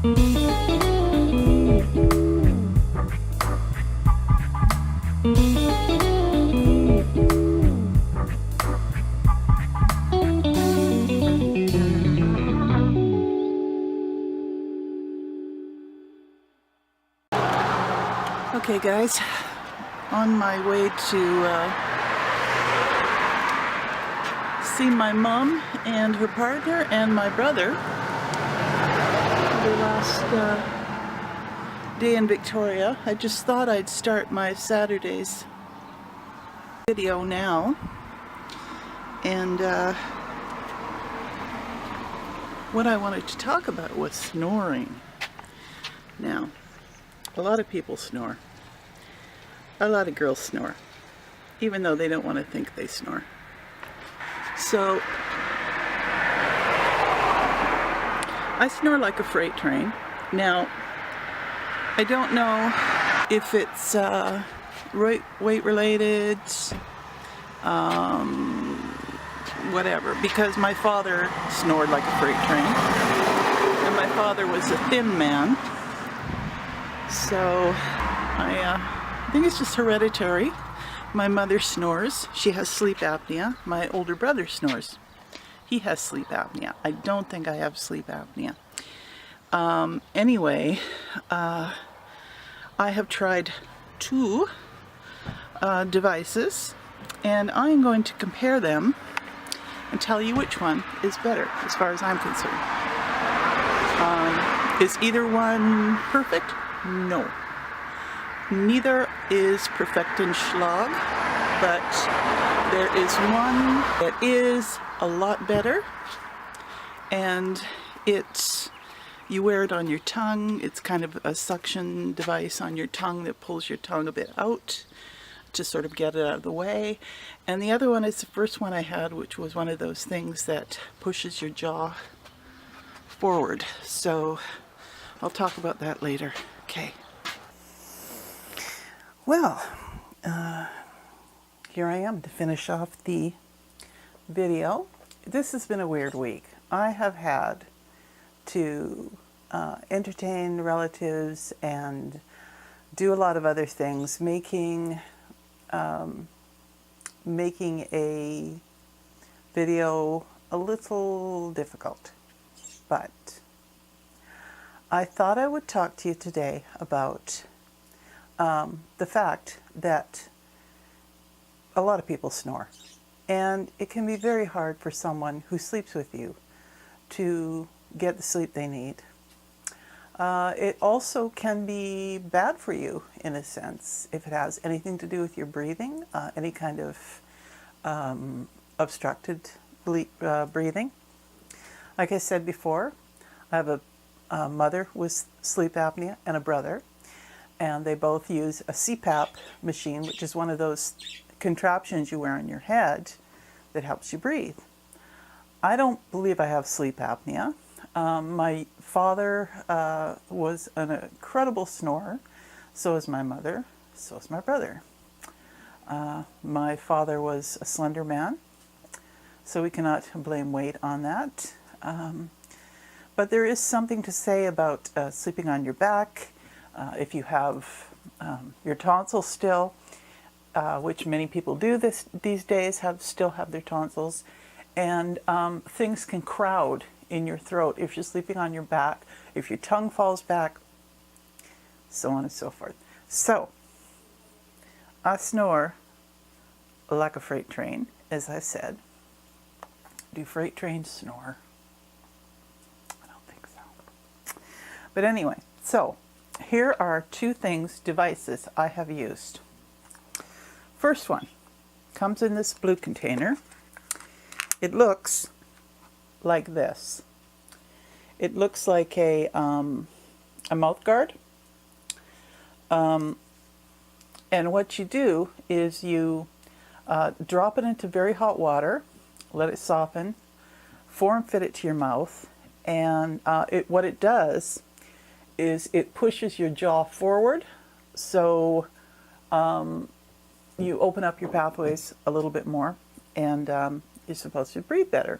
Okay guys, on my way to see my mom and her partner and my brother. The last day in Victoria. I just thought I'd start my Saturday's video now. And what I wanted to talk about was snoring. Now, a lot of people snore. A lot of girls snore, even though they don't want to think they snore. So, I snore like a freight train. Now, I don't know if it's weight related, whatever, because my father snored like a freight train, and my father was a thin man. So I think it's just hereditary. My mother snores. She has sleep apnea. My older brother snores. He has sleep apnea. I don't think I have sleep apnea. Anyway, I have tried two devices, and I'm going to compare them and tell you which one is better as far as I'm concerned. Is either one perfect? No. Neither is perfect in schlag, but there is one that is a lot better, and you wear it on your tongue. It's kind of a suction device on your tongue that pulls your tongue a bit out to sort of get it out of the way. And the other one is the first one I had, which was one of those things that pushes your jaw forward. So I'll talk about that later. Okay. Well, here I am to finish off the video. This has been a weird week. I have had to entertain relatives and do a lot of other things, making a video a little difficult, but I thought I would talk to you today about the fact that a lot of people snore, and it can be very hard for someone who sleeps with you to get the sleep they need. It also can be bad for you in a sense if it has anything to do with your breathing, any kind of obstructed breathing. Like I said before, I have a mother with sleep apnea and a brother, and they both use a CPAP machine, which is one of those contraptions you wear on your head that helps you breathe. I don't believe I have sleep apnea. My father was an incredible snorer, so is my mother, so is my brother. My father was a slender man, so we cannot blame weight on that. But there is something to say about sleeping on your back. If you have your tonsils still, which many people do these days, still have their tonsils, and things can crowd in your throat if you're sleeping on your back, if your tongue falls back, so on and so forth. So, I snore like a freight train, as I said. Do freight trains snore? I don't think so. But anyway, so here are two devices I have used. First one comes in this blue container. It looks like this. It looks like a mouth guard. And what you do is you drop it into very hot water, let it soften, form fit it to your mouth, and what it does is it pushes your jaw forward, so you open up your pathways a little bit more, and you're supposed to breathe better.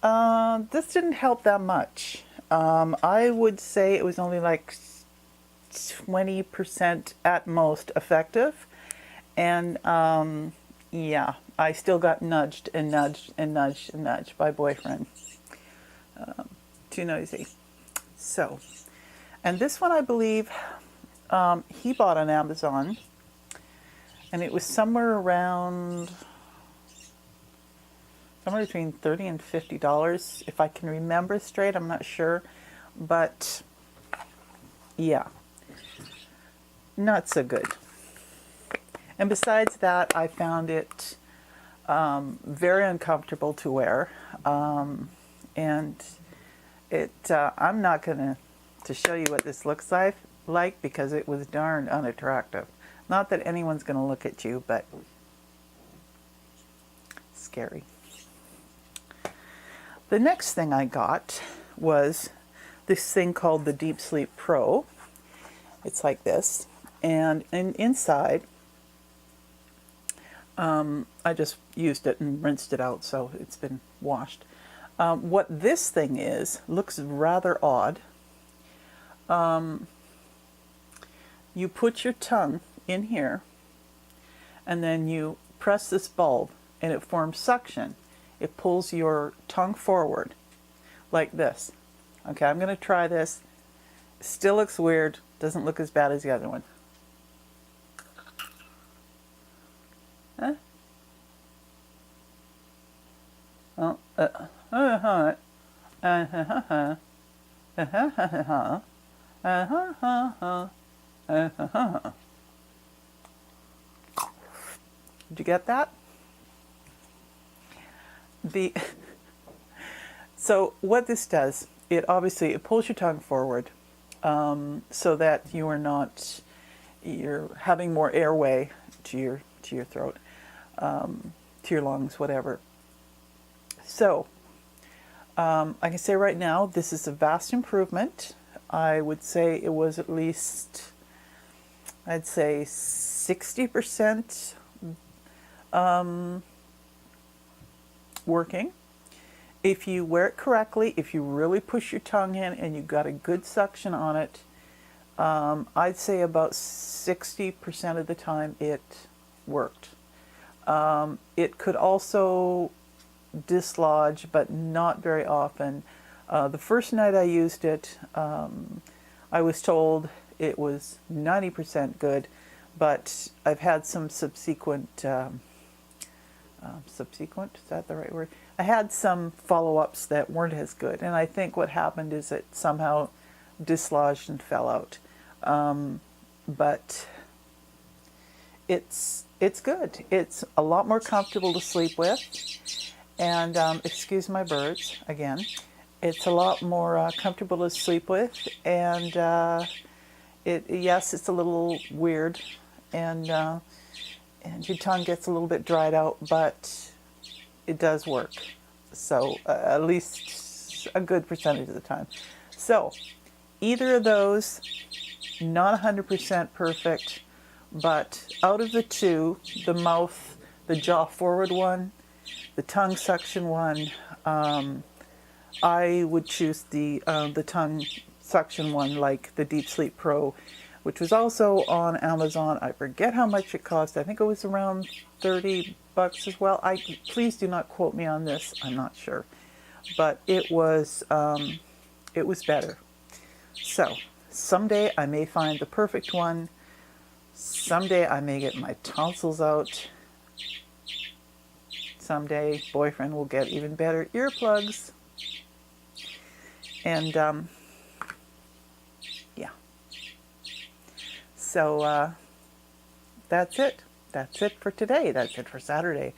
This didn't help that much. I would say it was only like 20% at most effective. And yeah, I still got nudged and nudged and nudged and nudged by boyfriend. Too noisy. So, and this one I believe he bought on Amazon. And it was somewhere between $30 and $50, if I can remember straight. I'm not sure. But yeah, not so good. And besides that, I found it very uncomfortable to wear. And I'm not going to show you what this looks like because it was darn unattractive. Not that anyone's going to look at you, but scary. The next thing I got was this thing called the Deep Sleep Pro. It's like this. And inside, I just used it and rinsed it out, so it's been washed. What this thing is, looks rather odd. You put your tongue in here, and then you press this bulb, and it forms suction. It pulls your tongue forward, like this. Okay, I'm going to try this. Still looks weird. Doesn't look as bad as the other one. Huh? Oh, Did you get that? So what this does, it pulls your tongue forward, so that you're having more airway to your throat, to your lungs, whatever. So I can say right now, this is a vast improvement. I would say it was at least, I'd say 60% working. If you wear it correctly, if you really push your tongue in and you got a good suction on it, I'd say about 60% of the time it worked. It could also dislodge, but not very often. The first night I used it, I was told it was 90% good, but I've had some subsequent, is that the right word? I had some follow-ups that weren't as good, and I think what happened is it somehow dislodged and fell out. But it's good. It's a lot more comfortable to sleep with, and excuse my birds again. It's a lot more comfortable to sleep with, and yes, it's a little weird, and your tongue gets a little bit dried out, but it does work. So at least a good percentage of the time. So either of those, not 100% perfect, but out of the two, the mouth, the jaw forward one, the tongue suction one, I would choose the tongue suction one, like the Deep Sleep Pro, which was also on Amazon. I forget how much it cost. I think it was around $30 as well. Please do not quote me on this. I'm not sure, but it was better. So someday I may find the perfect one. Someday I may get my tonsils out. Someday boyfriend will get even better earplugs. And yeah. So that's it. That's it for today. That's it for Saturday.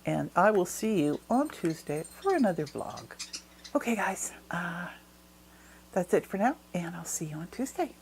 And I will see you on Tuesday for another vlog. Okay, guys. That's it for now, and I'll see you on Tuesday.